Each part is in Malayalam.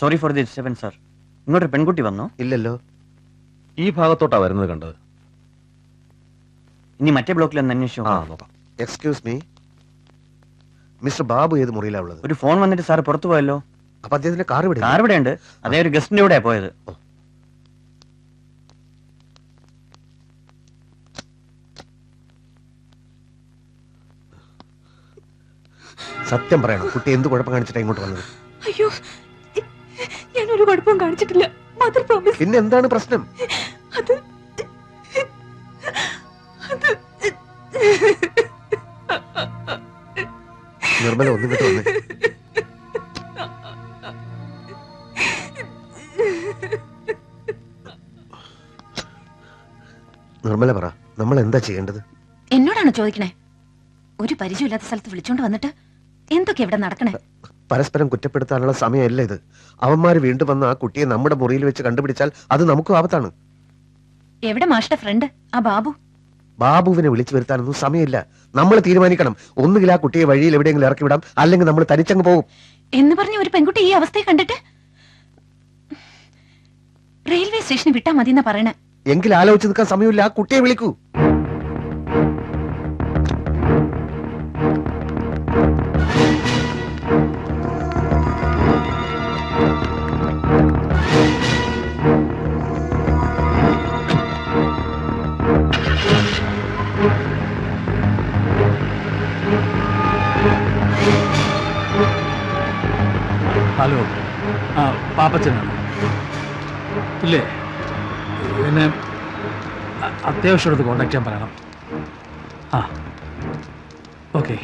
Sorry for the disturbance sir. ഇങ്ങോട്ടൊരു പെൺകുട്ടി വന്നോ? ഇല്ലല്ലോ. ഈ ഭാഗത്തോട്ടാ വരുന്നത് കണ്ടത്. ഇനി മറ്റേ ബ്ലോക്കിൽ ഒന്ന് അന്വേഷിച്ചു നോക്കാം. എക്സ്ക്യൂസ് മീ, മിസ്റ്റർ ബാബു ഏത് മുറിയിലാ ഉള്ളത്? ഒരു ഫോൺ വന്നിട്ട് സാർ പുറത്തു പോയല്ലോ. അപ്പൊ അദ്ദേഹത്തിന്റെ കാർ ഇവിടെ കാർ ഇവിടെ ഉണ്ട്. അതേ ഒരു ഗസ്റ്റിന്റെ കൂടെയാ പോയത്. സത്യം പറയണം, കുട്ടി എന്ത് കുഴപ്പം കാണിച്ചിട്ടാ ഇങ്ങോട്ട് വന്നത്? അയ്യോ, ഞാനൊരു കുഴപ്പവും കാണിച്ചിട്ടില്ല. Mother promise. പിന്നെ എന്താണ് പ്രശ്നം? അത് നിർമ്മല ഒന്നും കിട്ടും വന്നേ. നിർമ്മല പറ, നമ്മൾ എന്താ ചെയ്യേണ്ടത്? എന്നോടാണ് ചോദിക്കണേ? ഒരു പരിചയമില്ലാത്ത സ്ഥലത്ത് വിളിച്ചോണ്ട് വന്നിട്ട് എന്തൊക്കെ ഇവിടെ നടക്കണേ? പരസ്പരം കുറ്റപ്പെടുത്താനുള്ള സമയമല്ല ഇത്. അവന്മാര് വീണ്ടും വന്ന് ആ കുട്ടിയെ നമ്മുടെ മുറിയിൽ വെച്ച് കണ്ടുപിടിച്ചാൽ അത് നമുക്കും ആപത്താണ്. എവിടെ മാഷ്ടെ ഫ്രണ്ട് ആ ബാബു? ബാബുവിനെ വിളിച്ചു വരുത്താനൊന്നും സമയമില്ല. നമ്മൾ തീരുമാനിക്കണം. ഒന്നുകിൽ ആ കുട്ടിയെ വഴിയിൽ എവിടെയെങ്കിലും ഇറക്കി വിടാം, അല്ലെങ്കിൽ നമ്മൾ തനിച്ചങ്ങ് പോകും എന്ന് പറഞ്ഞ ഒരു പെൺകുട്ടി ഈ അവസ്ഥയെ കണ്ടിട്ട് റെയിൽവേ സ്റ്റേഷനിൽ വിട്ടാ മതി എന്നാ പറയണേ. എങ്കിൽ ആലോചിച്ച് നിൽക്കാൻ സമയമില്ല. ആ കുട്ടിയെ വിളിക്കൂ. ഹലോ, ആ പാപ്പച്ചനാണ്. ഇല്ലേ, എന്നെ അത്യാവശ്യമായിട്ട് കോണ്ടാക്ട് ചെയ്യാൻ പറയണം. ആ ഓക്കെ.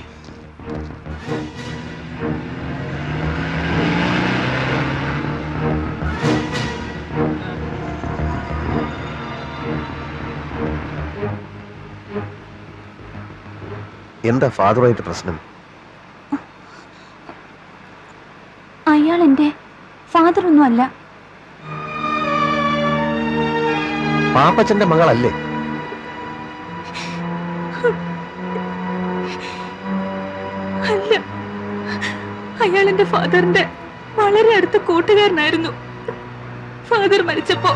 എന്താ ഫാദറുമായിട്ട് പ്രശ്നം? അയാൾ എന്റെ ഫാദർ ഒന്നും അല്ല. പാപ്പച്ചന്റെ മകളല്ലേ? അല്ല, അയാൾ എന്റെ ഫാദറിന്റെ വളരെ അടുത്ത കൂട്ടുകാരനായിരുന്നു. ഫാദർ മരിച്ചപ്പോ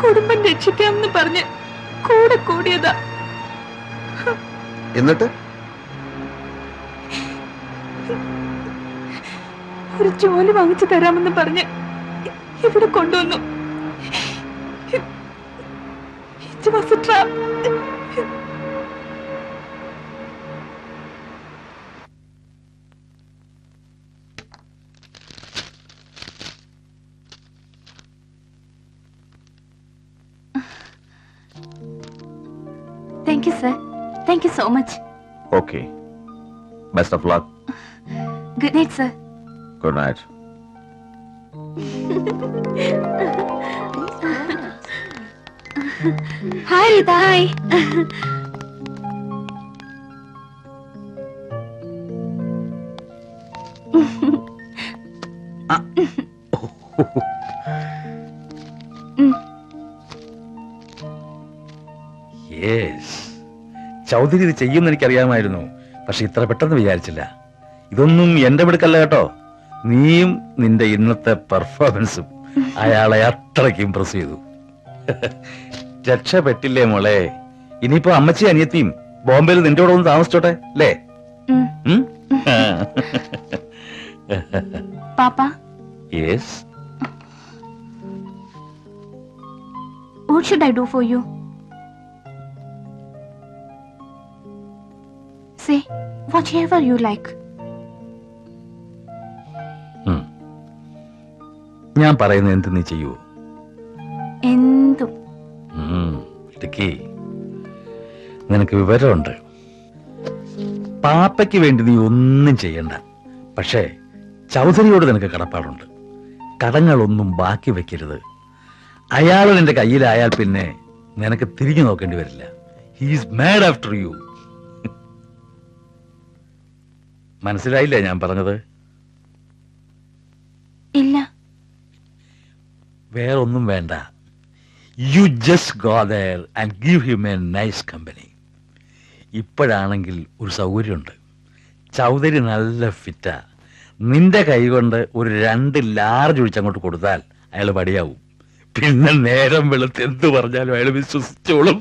കുടുംബം രക്ഷിക്കാമെന്ന് പറഞ്ഞ് കൂടെ കൂടിയതാ. എന്നിട്ട് ഒരു ജോലി വാങ്ങിച്ചു തരാമെന്ന് പറഞ്ഞ് ഇവിടെ കൊണ്ടുവന്നു. It was a trap. Thank you, sir. Thank you so much. Okay. Best of luck. Good night, sir. Good night. Hi, Rita. Hi. Chaudhary ഇത് ചെയ്യുമെന്ന് എനിക്കറിയാമായിരുന്നു, പക്ഷെ ഇത്ര പെട്ടെന്ന് വിചാരിച്ചില്ല. ഇതൊന്നും എന്റെ മിടുക്കല്ല കേട്ടോ. നീയും നിന്റെ ഇന്നത്തെ പെർഫോമൻസും അയാളെ അത്രയ്ക്ക് ഇംപ്രസ് ചെയ്തു. രക്ഷപ്പെട്ടില്ലേ മോളെ. ഇനിയിപ്പോ അമ്മച്ചി അനിയത്തിയും ബോംബെയിൽ നിന്റെ കൂടെ ഒന്ന് താമസിച്ചോട്ടെ അല്ലേ? Papa? Yes. What should I do for you? Say whatever you like. ഞാൻ പറയുന്നത് എന്ത് നീ ചെയ്യൂ? എന്തും. നിനക്ക് വിവരമുണ്ട്. പാപ്പയ്ക്ക് വേണ്ടി നീ ഒന്നും ചെയ്യണ്ട. പക്ഷേ ചൗധരിയോട് നിനക്ക് കടപ്പാടുണ്ട്. കടങ്ങളൊന്നും ബാക്കി വെക്കരുത്. അയാൾ നിന്റെ കയ്യിലായാൽ പിന്നെ നിനക്ക് തിരിഞ്ഞു നോക്കേണ്ടി വരില്ല. He's mad after you. മനസ്സിലായില്ലേ ഞാൻ പറഞ്ഞത്? ഇല്ല. വേറൊന്നും വേണ്ട. You just go there and give him A nice company. ഇപ്പോഴാണെങ്കിൽ ഒരു സൗകര്യമുണ്ട്. ചൗധരി നല്ല ഫിറ്റാ. നിന്റെ കൈ കൊണ്ട് ഒരു 2 ലാർജ് ഒഴിച്ചങ്ങോട്ട് കൊടുത്താൽ അയാൾ പടിയാവും. പിന്നെ നേരം വെളുത്ത് എന്ത് പറഞ്ഞാലും അയാൾ വിശ്വസിച്ചോളും.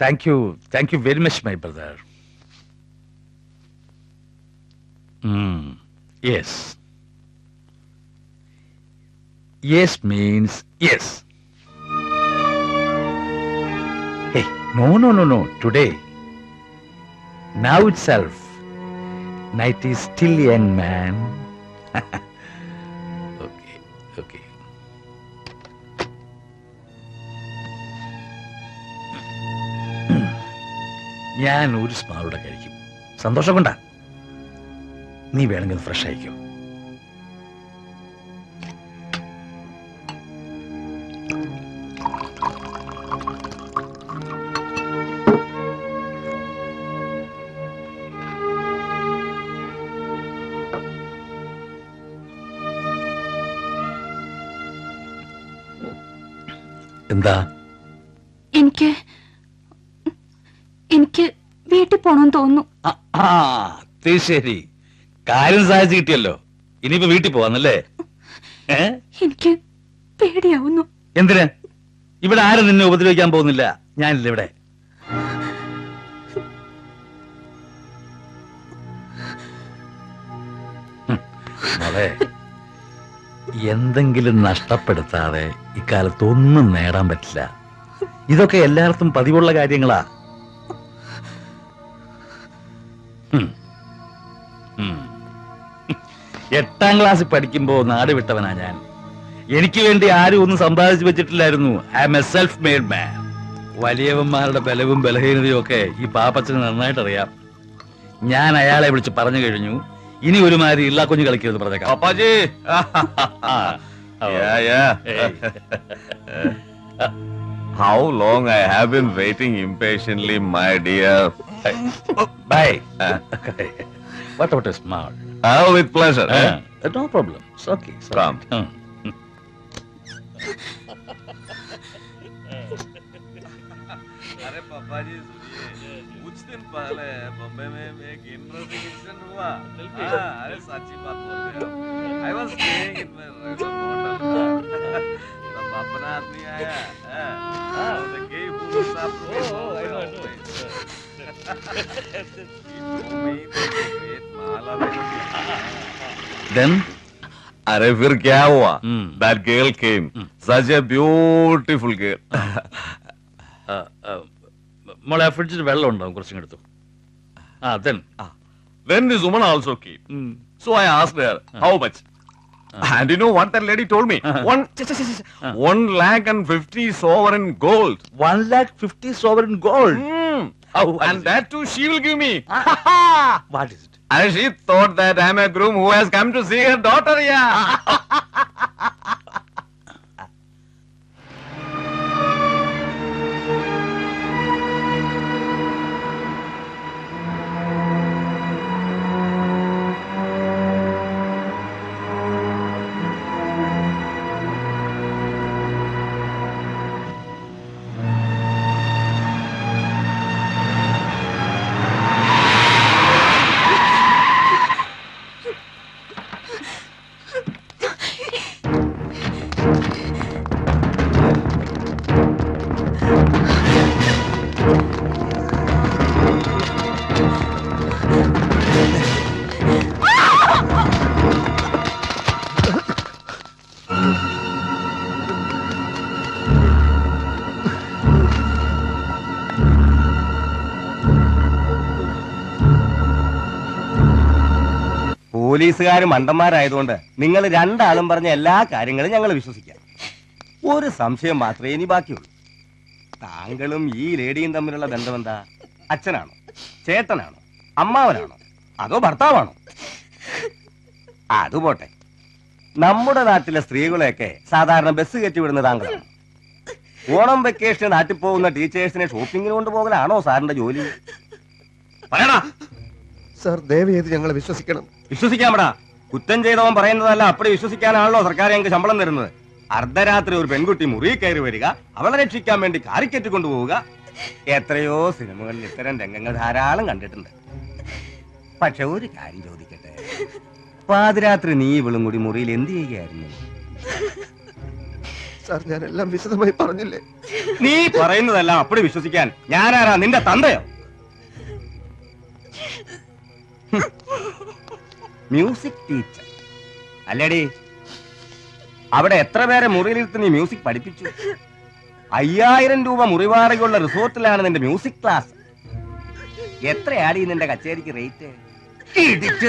Thank you very much my brother. Yes, yes means yes. Hey, no. Today, now itself, night is still young, man. Okay. ഞാൻ ഒരു സ്മാളൂടെ കഴിക്കും. സന്തോഷം കൊണ്ടാ. നീ വേണമെങ്കിൽ ഫ്രഷ് ആയിക്കോ. എന്താ? എനിക്ക് വീട്ടിൽ പോണെന്ന് തോന്നുന്നു. ശരി, കാര്യം സാധിച്ചു കിട്ടിയല്ലോ. ഇനിയിപ്പോ വീട്ടിൽ പോവാന്നല്ലേ? എനിക്ക് പേടിയാവുന്നു. എന്തിന്? ഇവിടെ ആരും നിന്നെ ഉപദ്രവിക്കാൻ പോകുന്നില്ല. ഞാനില്ല ഇവിടെ. മോളെ, എന്തെങ്കിലും നഷ്ടപ്പെടുത്താതെ ഇക്കാലത്ത് ഒന്നും നേടാൻ പറ്റില്ല. ഇതൊക്കെ എല്ലായിടത്തും പതിവുള്ള കാര്യങ്ങളാ. 8ാം ക്ലാസ്സിൽ പഠിക്കുമ്പോ നാട് വിട്ടവനാ ഞാൻ. എനിക്ക് വേണ്ടി ആരും ഒന്നും സമ്പാദിച്ചു വെച്ചിട്ടില്ലായിരുന്നു. I am a self made man. വലിയവന്മാരുടെ ബലവും ബലഹീനതയും ഒക്കെ ഈ പാപ്പച്ചന് നന്നായിട്ട് അറിയാം. ഞാൻ അയാളെ വിളിച്ച് പറഞ്ഞു കഴിഞ്ഞു, ഇനി ഒരുമാതിരി ഇല്ലാ കുഞ്ഞു കളിക്കരുത് പറഞ്ഞേക്കാം. Papaji. Yeah. How long I have been waiting impatiently, my dear. Bye. What about a smile? With pleasure. No problem. It's okay. Come. अरे पापा जी सुनिए, कुछ दिन पहले बॉम्बे में एक इंटरेस्टिंग इंसिडेंट हुआ. अरे सच्ची बात बोल रहे हो. I was staying in my regular hotel. तब अपना आदमी आया. The gay fool साहब. I know. Then? अरे फिर क्या हुआ? That girl came. Such a beautiful girl. മോളെ, ആ ഫ്രിഡ്ജിൽ വെള്ളം ഉണ്ടാവും, കുറച്ചും എടുത്തു. Then this woman also came. So I asked her, how much? And you know what that lady told me? 1,50,000 sovereign gold. 1,50,000 sovereign gold. And that too she will give me. What is it? And she thought that I'm a groom who has come to see her daughter. Yeah. പോലീസുകാർ മണ്ടന്മാരായതുകൊണ്ട് നിങ്ങൾ രണ്ടാളും പറഞ്ഞ എല്ലാ കാര്യങ്ങളും ഞങ്ങൾ വിശ്വസിക്കാം. ഒരു സംശയം മാത്രമേ ഇനി ബാക്കിയുള്ളൂ. താങ്കളും ഈ ലേഡിയും തമ്മിലുള്ള ബന്ധമെന്താ? അച്ഛനാണോ, ചേട്ടനാണോ, അമ്മാവനാണോ, അതോ ഭർത്താവാണോ? അതുപോട്ടെ, നമ്മുടെ നാട്ടിലെ സ്ത്രീകളെയൊക്കെ സാധാരണ ബസ് കയറ്റി വിടുന്ന താങ്കളാണ്. ഓണം വെക്കേഷൻ നാട്ടിൽ പോകുന്ന ടീച്ചേഴ്സിനെ ഷോപ്പിങ്ങിന് കൊണ്ടുപോകലാണോ സാറിന്റെ ജോലി? പറയണ സർ, ദയവ് ചെയ്ത് ഞങ്ങളെ വിശ്വസിക്കണം. വിശ്വസിക്കാമടാ. കുറ്റം ചെയ്തവൻ പറയുന്നതല്ല അപ്പടി വിശ്വസിക്കാനാണല്ലോ സർക്കാർ ഞങ്ങൾക്ക് ശമ്പളം തരുന്നത്. അർദ്ധരാത്രി ഒരു പെൺകുട്ടി മുറി കയറി വരിക, അവളെ രക്ഷിക്കാൻ വേണ്ടി കാറിക്കറ്റ് കൊണ്ടുപോവുക, എത്രയോ സിനിമകളിൽ ഇത്തരം രംഗങ്ങൾ ധാരാളം കണ്ടിട്ടുണ്ട്. പക്ഷെ ഒരു കാര്യം ചോദിക്കട്ടെ, പാതിരാത്രി നീ ഇവളും കൂടി മുറിയിൽ എന്ത് ചെയ്യുകയായിരുന്നു? സാർ ഞാൻ എല്ലാം വിശദമായി പറഞ്ഞില്ലേ? നീ പറയുന്നതെല്ലാം അപ്പടി വിശ്വസിക്കാൻ ഞാനാരാ, നിന്റെ തന്തയോ? Music teacher അല്ലേടി? അവിടെ എത്ര പേരെ മുറിയിലിരുത്ത് നീ മ്യൂസിക് പഠിപ്പിച്ചു? 5000 രൂപ മുറിവാടകയുള്ള റിസോർട്ടിലാണ് നിന്റെ മ്യൂസിക് ക്ലാസ്. എത്രയാടി നിന്റെ കച്ചേരിക്ക് റേറ്റ്?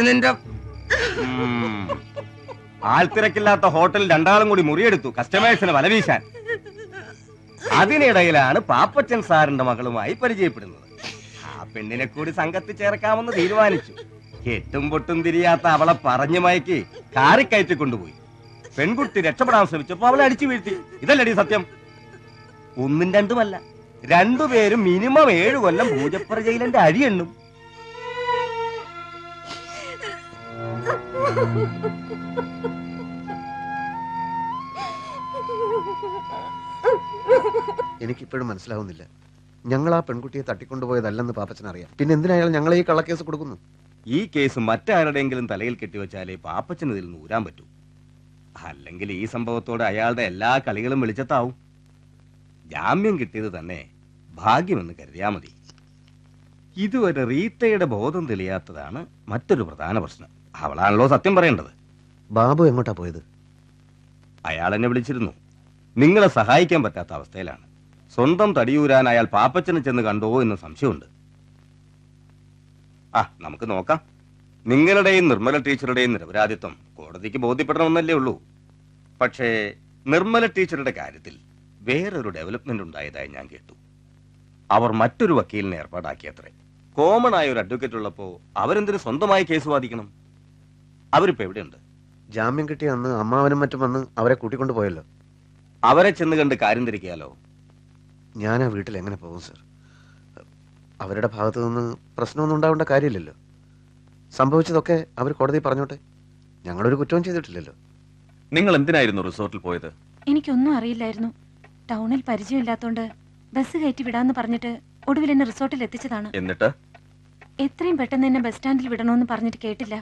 നിന്റെ ആൾത്തിരക്കില്ലാത്ത ഹോട്ടലിൽ രണ്ടാളും കൂടി മുറിയെടുത്തു കസ്റ്റമേഴ്സിന് വലവീശാൻ. അതിനിടയിലാണ് പാപ്പച്ചൻ സാറിന്റെ മകളുമായി പരിചയപ്പെടുന്നത്. ആ പെണ്ണിനെ കൂടി സംഘത്തിൽ ചേർക്കാമെന്ന് തീരുമാനിച്ചു. കെട്ടും പൊട്ടും തിരിയാത്ത അവളെ പറഞ്ഞു മയക്കി കാറിക്കയറ്റി കൊണ്ടുപോയി. പെൺകുട്ടി രക്ഷപ്പെടാൻ ശ്രമിച്ചപ്പോ അവളെ അടിച്ചു വീഴ്ത്തി. ഇതല്ലടി സത്യം? ഒന്നും രണ്ടുമല്ല, രണ്ടുപേരും മിനിമം 7 കൊല്ലം പൂജപ്പുര ജയിലിന്റെ അഴിയെണ്ണും. എനിക്കിപ്പോഴും മനസ്സിലാവുന്നില്ല. ഞങ്ങൾ ആ പെൺകുട്ടിയെ തട്ടിക്കൊണ്ടുപോയതല്ലെന്ന് പാപ്പച്ചൻ അറിയാം. പിന്നെ എന്തിനാ അയാൾ ഞങ്ങളെ ഈ കള്ളക്കേസ് കൊടുക്കുന്നു? ഈ കേസ് മറ്റാരുടെയെങ്കിലും തലയിൽ കെട്ടിവെച്ചാലേ പാപ്പച്ചന് ഇതിൽ നിന്ന് ഊരാൻ പറ്റൂ. അല്ലെങ്കിൽ ഈ സംഭവത്തോടെ അയാളുടെ എല്ലാ കളികളും വെളിച്ചത്താവും. ജാമ്യം കിട്ടിയത് തന്നെ ഭാഗ്യമെന്ന് കരുതിയാ മതി. ഇതുവരെ റീത്തയുടെ ബോധം തെളിയാത്തതാണ് മറ്റൊരു പ്രധാന പ്രശ്നം. അവളാണല്ലോ സത്യം പറയേണ്ടത്. ബാബു എങ്ങോട്ടാ പോയത്? അയാൾ എന്നെ വിളിച്ചിരുന്നു. നിങ്ങളെ സഹായിക്കാൻ പറ്റാത്ത അവസ്ഥയിലാണ്. സ്വന്തം തടിയൂരാൻ അയാൾ പാപ്പച്ചനെ ചെന്ന് കണ്ടോ എന്ന് സംശയമുണ്ട്. നമുക്ക് നോക്കാം. നിങ്ങളുടെയും നിർമ്മല ടീച്ചറുടെയും നിരപരാധിത്വം കോടതിക്ക് ബോധ്യപ്പെടണമെന്നല്ലേ ഉള്ളൂ. പക്ഷേ നിർമ്മല ടീച്ചറുടെ കാര്യത്തിൽ വേറൊരു ഡെവലപ്മെന്റ് ഉണ്ടായതായി ഞാൻ കേട്ടു. അവർ മറ്റൊരു വക്കീലിനെ ഏർപ്പാടാക്കിയത്രേ. കോമൺ ആയ ഒരു അഡ്വക്കേറ്റ് ഉള്ളപ്പോ അവരെന്തിനു സ്വന്തമായി കേസ് വാദിക്കണം? അവരിപ്പോ എവിടെയുണ്ട്? ജാമ്യം കിട്ടിയ അന്ന് അമ്മാവനും മറ്റും വന്ന് അവരെ കൂട്ടിക്കൊണ്ടു പോയല്ലോ. അവരെ ചെന്ന് കണ്ട് കാര്യം തിരിക്കാലോ. ഞാൻ ആ വീട്ടിൽ എങ്ങനെ പോകും സർ? അവരുടെ ഭാഗത്തു നിന്ന് പ്രശ്നമൊന്നും ഉണ്ടാവേണ്ട കാര്യമില്ലല്ലോ. സംഭവിച്ചതൊക്കെ അവർ കോടതി പറഞ്ഞോട്ടെ. ഞങ്ങളൊരു കുറ്റവും ചെയ്തിട്ടില്ലല്ലോ. നിങ്ങൾ എന്തിനായിരുന്നു റിസോർട്ടിൽ പോയത്? എനിക്കൊന്നും അറിയില്ലായിരുന്നു. ടൗണിൽ പരിചയമില്ലാത്തോണ്ട് ബസ് കയറ്റി വിടാന്ന് പറഞ്ഞിട്ട് ഒടുവിൽ എന്നെ റിസോർട്ടിൽ എത്തിച്ചതാണ്. എന്നിട്ട് എത്രയും പെട്ടെന്ന് എന്നെ ബസ് സ്റ്റാൻഡിൽ വിടണമെന്ന് പറഞ്ഞിട്ട് കേട്ടില്ല.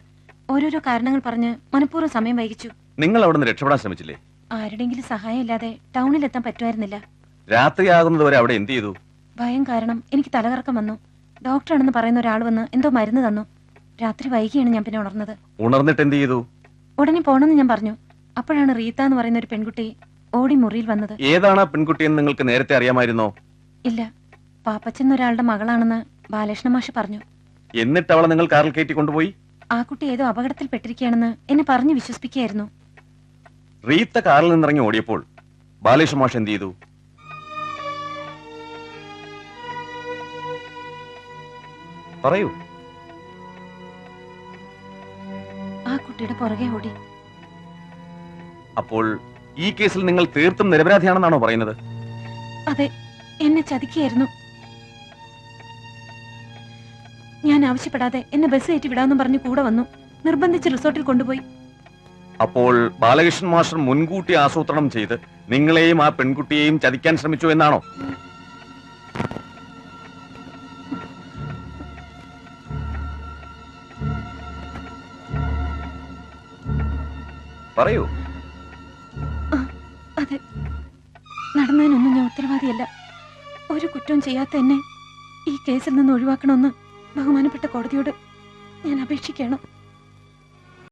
ഓരോരോ കാരണങ്ങൾ പറഞ്ഞ് മനഃപൂർവ്വം സമയം വൈകിച്ചു. നിങ്ങൾ അവിടെ നിന്ന് രക്ഷപ്പെടാൻ ശ്രമിച്ചില്ലേ? ആരുടെങ്കിലും സഹായം ഇല്ലാതെ ടൗണിൽ എത്താൻ പറ്റുമായിരുന്നില്ല. രാത്രിയാകുന്നതുവരെ അവിടെ എന്ത് ചെയ്തു? ഭയം കാരണം എനിക്ക് തലകറക്കം വന്നു. ഡോക്ടറാണെന്ന് പറയുന്ന ഒരാൾ വന്ന് എന്തോ മരുന്ന് തന്നു. രാത്രി വൈകിയാണ് ഞാൻ പിന്നെ ഉണർന്നത്. ഉണർന്നിട്ട് എന്ത് ചെയ്തു? ഉടനെ പോണെന്ന് ഞാൻ പറഞ്ഞു. അപ്പോഴാണ് റീത്ത എന്ന് പറയുന്ന ഒരു പെൺകുട്ടി ഓടി മുറിയിൽ വന്നത്. ഏതാണ് ആ പെൺകുട്ടിയെന്ന് നിങ്ങൾക്ക് നേരത്തെ അറിയാമായിരുന്നോ? ഇല്ല, പാപ്പച്ചൻ ഒരാളുടെ മകളാണെന്ന് ബാലകൃഷ്ണ മാഷ് പറഞ്ഞു. എന്നിട്ട് അവളെ നിങ്ങൾ കാറിൽ കയറ്റി കൊണ്ടുപോയി? ആ കുട്ടി ഏതോ അപകടത്തിൽപ്പെട്ടിരിക്കുകയാണെന്ന് എന്നെ പറഞ്ഞു വിശ്വസിപ്പിക്കുകയായിരുന്നു. റീത്ത കാറിൽ നിന്നിറങ്ങി ഓടിയപ്പോൾ ബാലകൃഷ്ണ മാഷ് എന്ത് ചെയ്തു? പറയൂ. ആ കുട്ടിയുടെ പുറകെ ഓടി. അപ്പോൾ ഈ കേസിൽ നിങ്ങൾ തീർത്തും നിരപരാധിയാണെന്നാണോ പറയുന്നത്? അതെ, എന്നെ ചതിക്കുകയായിരുന്നു. ഞാൻ ആവശ്യപ്പെടാതെ എന്നെ ബസ് കയറ്റി വിടാമെന്നും പറഞ്ഞു കൂടെ വന്നു. നിർബന്ധിച്ച് റിസോർട്ടിൽ കൊണ്ടുപോയി. അപ്പോൾ ബാലകൃഷ്ണൻ മാസ്റ്റർ മുൻകൂട്ടി ആസൂത്രണം ചെയ്ത് നിങ്ങളെയും ആ പെൺകുട്ടിയെയും ചതിക്കാൻ ശ്രമിച്ചു എന്നാണോ? പറയൂ. അതെ, നടന്നതിനൊന്നും ഞാൻ ഉത്തരവാദിയല്ല. ഒരു കുറ്റവും ചെയ്യാത്ത എന്നെ ഈ കേസിൽ നിന്ന് ഒഴിവാക്കണമെന്ന് ബഹുമാനപ്പെട്ട കോടതിയോട് ഞാൻ അപേക്ഷിക്കണം.